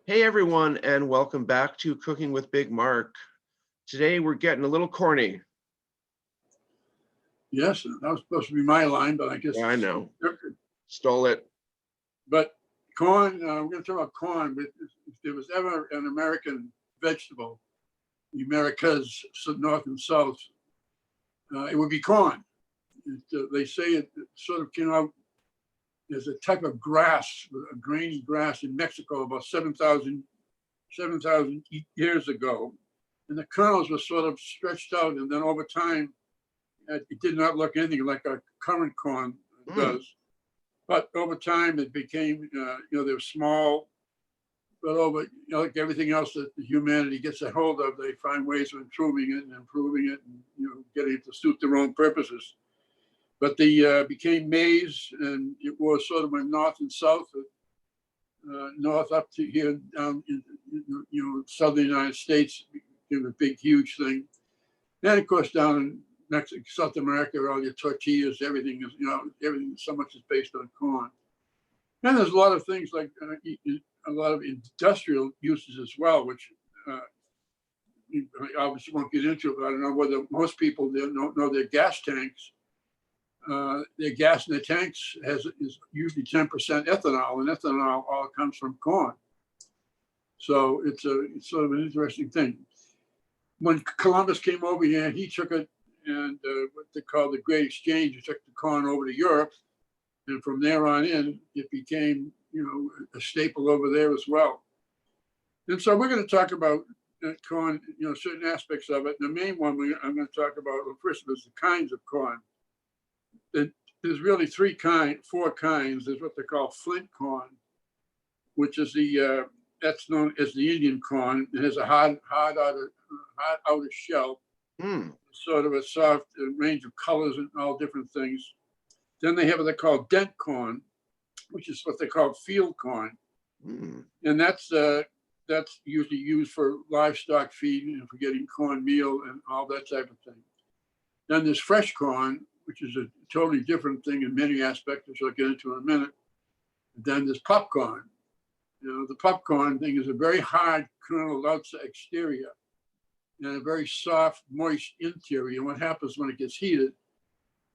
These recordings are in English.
Hey everyone, and welcome back to Cooking with Big Mark. Today we're getting a little corny. Yes, that was supposed to be my line, but I guess. Yeah, I know. Stole it. But corn, we're going to talk about corn. But if there was ever an American vegetable, the Americas, North and South, it would be corn. They say it sort of came out as a type of grass, a grainy grass in Mexico about 7,000 years ago. And the kernels were sort of stretched out. And then over time, it did not look anything like a current corn does. But over time, it became, they were small. But like everything else that humanity gets a hold of, they find ways of improving it, and getting it to suit their own purposes. But they became maize, and it was sort of went north and south, north up to here down in southern United States, became a big, huge thing. Then, of course, down in Mexico, South America, all your tortillas, everything is, everything, so much is based on corn. And there's a lot of things like a lot of industrial uses as well, which I obviously won't get into, but I don't know whether most people don't know their gas tanks. Their gas in the tanks is usually 10% ethanol, and ethanol all comes from corn. So it's sort of an interesting thing. When Columbus came over here, he took it and what they call the Great Exchange. He took the corn over to Europe, and from there on in, it became a staple over there as well. And so we're going to talk about corn, certain aspects of it. And the main one I'm going to talk about, well, first is the kinds of corn. There's really four kinds. There's what they call flint corn, which is that's known as the Indian corn. It has a hard outer shell, sort of a soft range of colors and all different things. Then they have what they call dent corn, which is what they call field corn, and that's usually used for livestock feed and for getting cornmeal and all that type of thing. Then there's fresh corn, which is a totally different thing in many aspects, which I'll get into in a minute. And then there's popcorn. The popcorn thing is a very hard kernel outside exterior and a very soft, moist interior. And what happens when it gets heated,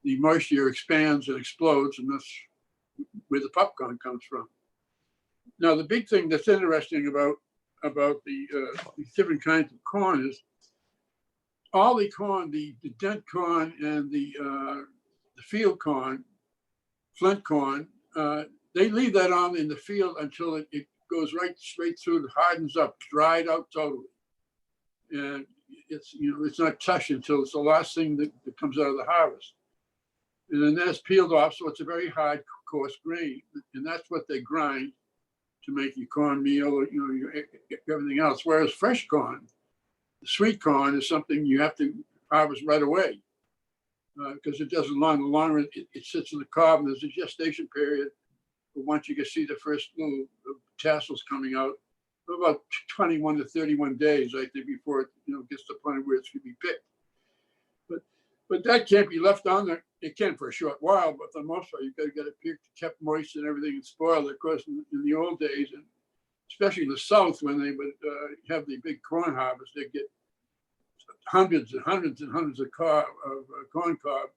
the moisture expands and explodes, and that's where the popcorn comes from. Now, the big thing that's interesting about the different kinds of corn is all the corn, the dent corn and the field corn, flint corn, they leave that on in the field until it goes straight through, hardens up, dried out totally. And it's not touched until it's the last thing that comes out of the harvest. And then that's peeled off, so it's a very hard, coarse grain. And that's what they grind to make your cornmeal or your everything else. Whereas fresh corn, the sweet corn, is something you have to harvest right away because it doesn't long. The longer it sits in the cob, and there's a gestation period. But once you can see the first little tassels coming out, about 21 to 31 days, I think, before it gets to the point where it's going to be picked. But that can't be left on there. It can for a short while, but for the most part, you've got to get it picked, kept moist and everything, and spoiled. Of course, in the old days, and especially in the South, when they would have the big corn harvest, they'd get hundreds and hundreds and hundreds of corn cob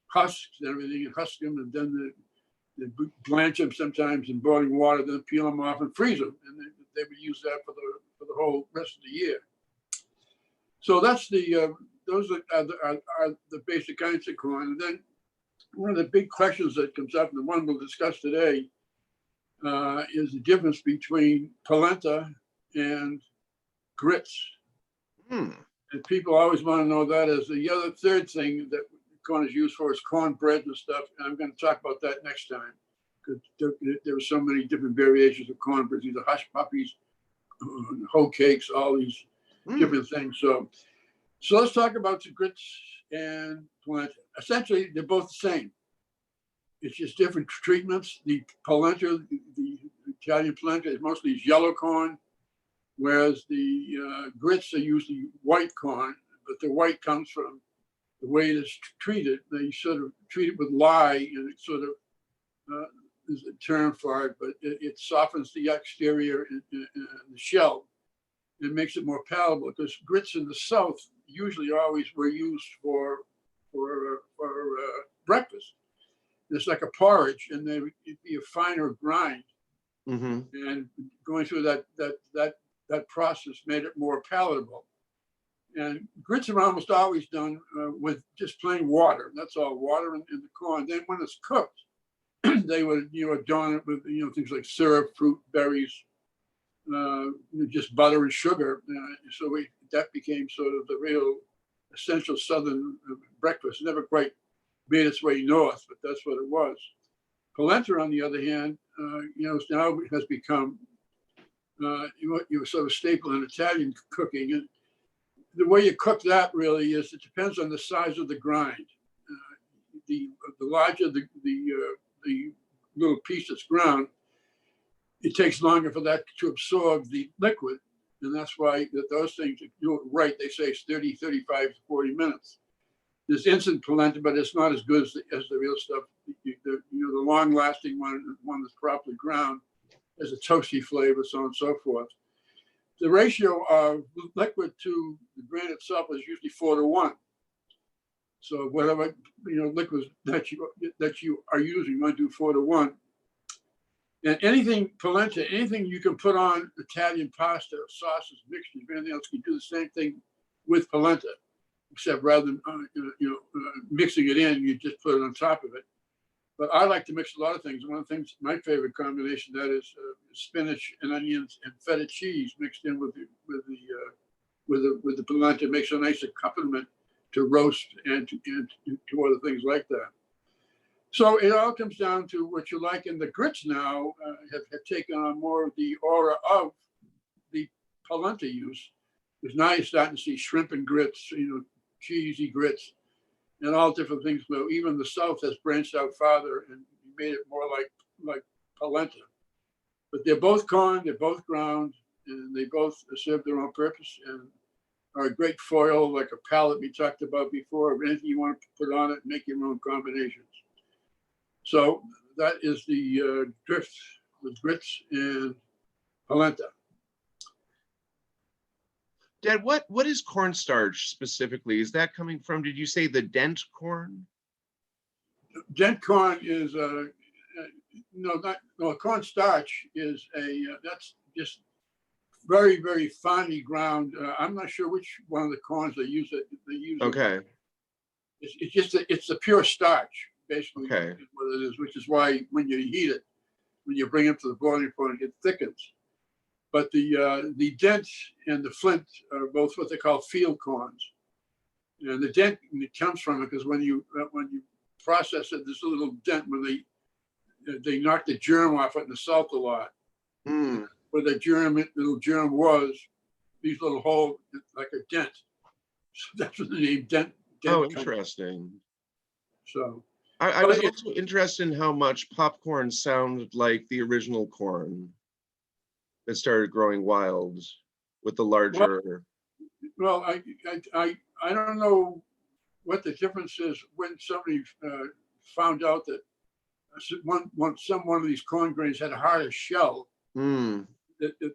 husks and everything, and husk them, and then they blanch them sometimes in boiling water, then peel them off and freeze them, and they would use that for the whole rest of the year. So that's those are the basic kinds of corn. And then one of the big questions that comes up, and the one we'll discuss today, is the difference between polenta and grits. And people always want to know that as the third thing that corn is used for is cornbread and stuff. And I'm going to talk about that next time because there are so many different variations of cornbread, either hush puppies, hoe cakes, all these different things. So let's talk about the grits and polenta. Essentially, they're both the same. It's just different treatments. The polenta, the Italian polenta, is mostly yellow corn, whereas the grits are usually white corn, but the white comes from the way it is treated. They sort of treat it with lye, and it sort of is a term for it, but it softens the exterior and the shell. It makes it more palatable because grits in the South usually always were used for breakfast. It's like a porridge, and it'd be a finer grind. Mm-hmm. And going through that process made it more palatable. And grits are almost always done with just plain water. That's all, water in the corn. Then when it's cooked, they would adorn it with things like syrup, fruit, berries, just butter and sugar. That became sort of the real essential Southern breakfast. It never quite made its way north, but that's what it was. Polenta, on the other hand, now has become sort of staple in Italian cooking. And the way you cook that really is it depends on the size of the grind. The larger the little piece that's ground, it takes longer for that to absorb the liquid. And that's why those things, if you do it right, they say it's 30, 35, 40 minutes. There's instant polenta, but it's not as good as the real stuff. The long-lasting one that's properly ground, has a toasty flavor, so on and so forth. The ratio of liquid to the grain itself is usually 4-to-1. So whatever liquids that you are using, you want to do 4-to-1. And anything polenta, anything you can put on Italian pasta, sauces, mixtures, anything else, you can do the same thing with polenta, except rather than mixing it in, you just put it on top of it. But I like to mix a lot of things. One of the things, my favorite combination, that is spinach and onions and feta cheese mixed in with the polenta, makes a nice accompaniment to roast and to other things like that. So it all comes down to what you like. And the grits now have taken on more of the aura of the polenta use, because now you're starting to see shrimp and grits, cheesy grits, and all different things. So even the South has branched out farther and made it more like polenta. But they're both corn, they're both ground, and they both serve their own purpose and are a great foil, like a palette we talked about before, of anything you want to put on it, make your own combinations. So that is the drift with grits and polenta. Dad, what is cornstarch specifically? Is that coming from, did you say the dent corn? Dent corn is cornstarch is that's just very, very finely ground. I'm not sure which one of the corns they use. Okay. It's the pure starch, basically. Okay. Is what it is, which is why when you heat it, when you bring it to the boiling point, it thickens. But the dent and the flint are both what they call field corns. And the dent comes from it because when you process it, there's a little dent when they knock the germ off it in the salt a lot. Mm. Where the little germ was, these little holes like a dent. So that's what the name dent. Oh, interesting. So I was also interested in how much popcorn sounded like the original corn that started growing wild with the larger. Well, I don't know what the difference is when somebody found out that one of these corn grains had a harder shell. Mm.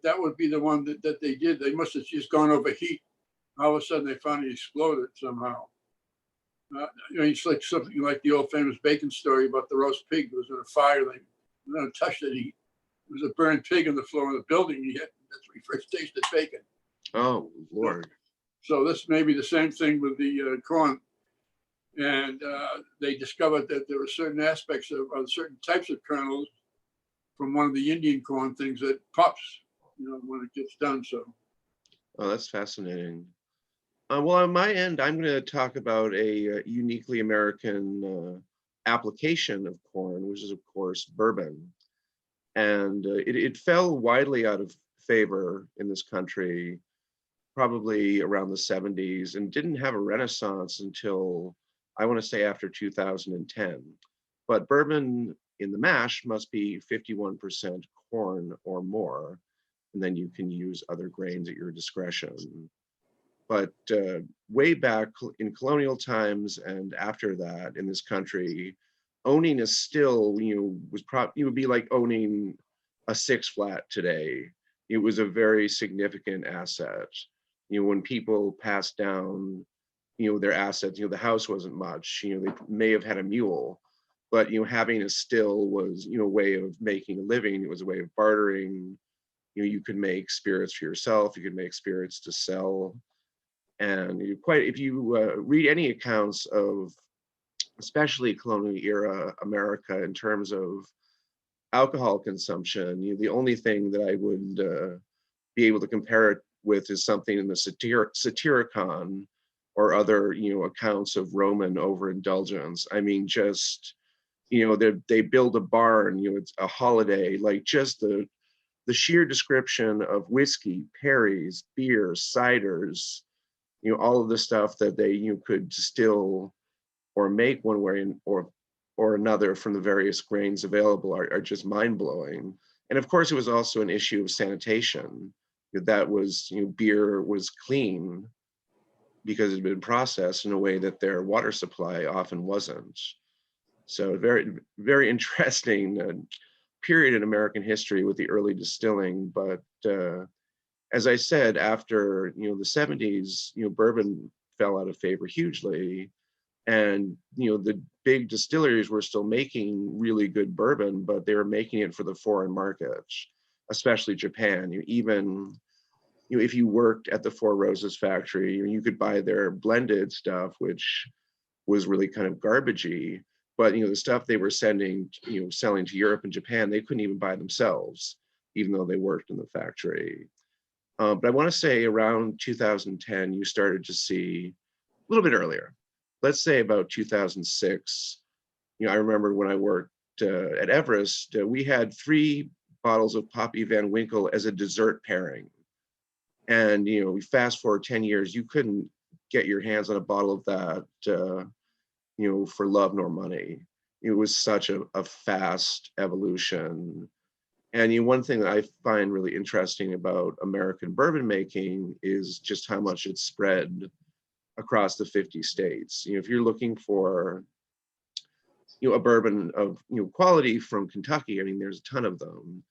That would be the one that they did. They must have just gone over heat. All of a sudden, they finally exploded somehow. It's like something like the old famous bacon story about the roast pig that was in a fire. They touched it. It was a burned pig on the floor of the building. That's when he first tasted bacon. Oh, Lord. So this may be the same thing with the corn. And they discovered that there were certain aspects of certain types of kernels from one of the Indian corn things that pops, when it gets done. So. Oh, that's fascinating. Well, on my end, I'm going to talk about a uniquely American application of corn, which is, of course, bourbon. And it fell widely out of favor in this country, probably around the 70s, and didn't have a renaissance until, I want to say, after 2010. But bourbon in the mash must be 51% corn or more, and then you can use other grains at your discretion. But way back in colonial times and after that in this country, owning a still, it would be like owning a six flat today. It was a very significant asset. When people passed down, their assets, the house wasn't much, they may have had a mule, but, having a still was, a way of making a living. It was a way of bartering. You could make spirits for yourself, you could make spirits to sell. And if you read any accounts of, especially colonial era America, in terms of alcohol consumption, the only thing that I would be able to compare it with is something in the Satyricon or other, accounts of Roman overindulgence. I mean, just, they build a barn, it's a holiday, like just the sheer description of whiskey, perries, beers, ciders, all of the stuff that they could distill or make one way or another from the various grains available are just mind-blowing. And of course, it was also an issue of sanitation. That was, beer was clean because it had been processed in a way that their water supply often wasn't. So very, very interesting period in American history with the early distilling. But as I said, after the 70s, bourbon fell out of favor hugely, and the big distilleries were still making really good bourbon, but they were making it for the foreign markets, especially Japan. Even if you worked at the Four Roses factory, you could buy their blended stuff, which was really kind of garbagey. But the stuff they were selling to Europe and Japan, they couldn't even buy themselves, even though they worked in the factory. But I want to say around 2010, you started to see, a little bit earlier, let's say about 2006. I remember when I worked at Everest, we had 3 bottles of Poppy Van Winkle as a dessert pairing. And we fast forward 10 years, you couldn't get your hands on a bottle of that, for love nor money. It was such a fast evolution. And one thing that I find really interesting about American bourbon making is just how much it's spread across the 50 states. If you're looking for a bourbon of quality from Kentucky, I mean, there's a ton of them.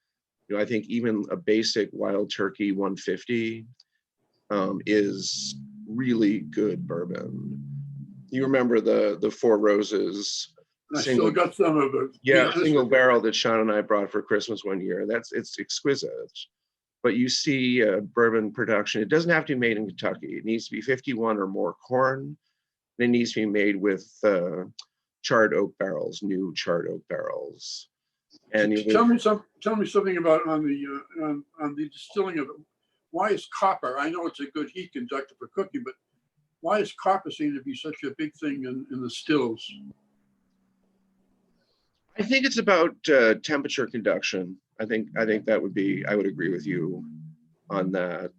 I think even a basic Wild Turkey 150 is really good bourbon. You remember the Four Roses I still got some of it. yeah, single barrel that Sean and I brought for Christmas one year. It's exquisite. But you see bourbon production, it doesn't have to be made in Kentucky. It needs to be 51 or more corn. And it needs to be made with charred oak barrels, new charred oak barrels. And tell me something about on the distilling of it. Why is copper? I know it's a good heat conductor for cooking, but why is copper seem to be such a big thing in the stills? I think it's about temperature conduction. I think that would be, I would agree with you on that.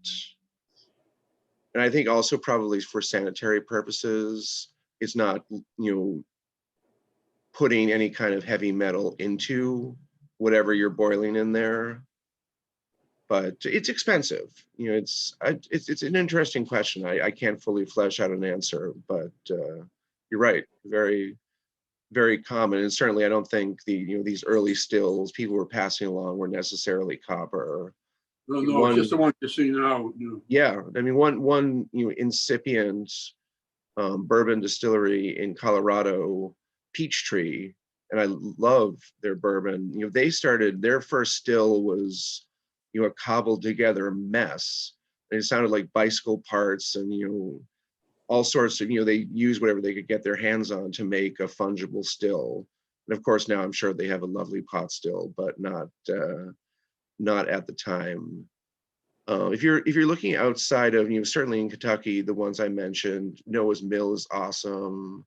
And I think also probably for sanitary purposes, it's not, putting any kind of heavy metal into whatever you're boiling in there. But it's expensive. It's an interesting question. I can't fully flesh out an answer, but you're right. Very, very common. And certainly I don't think these early stills people were passing along were necessarily copper. No, it's just the one you see now. Yeah, I mean, one incipient bourbon distillery in Colorado, Peachtree, and I love their bourbon. They started, their first still was a cobbled together mess. And it sounded like bicycle parts and all sorts of, they use whatever they could get their hands on to make a fungible still. And of course now I'm sure they have a lovely pot still, but not at the time. If you're looking outside of, certainly in Kentucky, the ones I mentioned, Noah's Mill is awesome.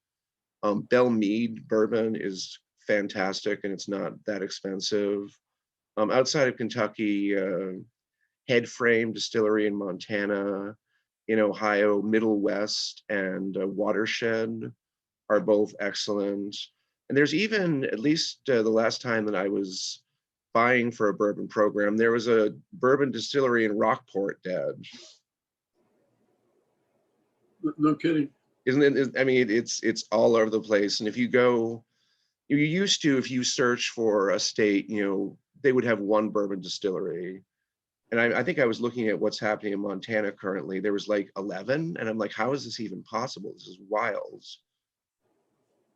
Belle Meade bourbon is fantastic and it's not that expensive. Outside of Kentucky, Head Frame Distillery in Montana, in Ohio, Middle West and Watershed are both excellent. And there's even, at least the last time that I was buying for a bourbon program, there was a bourbon distillery in Rockport, Dad. No kidding. Isn't it? I mean, it's all over the place. And if you go You used to, if you search for a state, they would have one bourbon distillery. And I think I was looking at what's happening in Montana currently. There was like 11, and I'm like, how is this even possible? This is wild.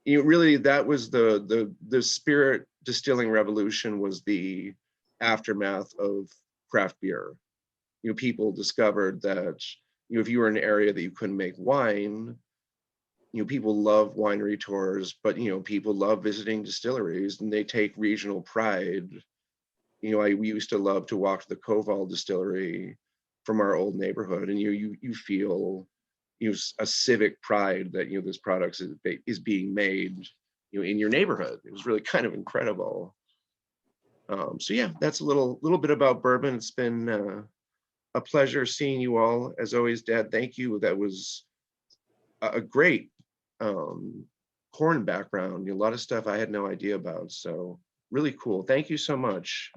Really, that was the spirit distilling revolution, was the aftermath of craft beer. People discovered that if you were in an area that you couldn't make wine, people love winery tours, but people love visiting distilleries, and they take regional pride. We used to love to walk to the Koval distillery from our old neighborhood, and you feel a civic pride that this product is being made in your neighborhood. It was really kind of incredible. So yeah, that's a little bit about bourbon. It's been a pleasure seeing you all, as always. Dad, thank you. That was a great corn background. A lot of stuff I had no idea about, so really cool. Thank you so much.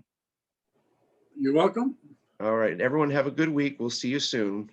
You're welcome. All right, everyone, have a good week. We'll see you soon.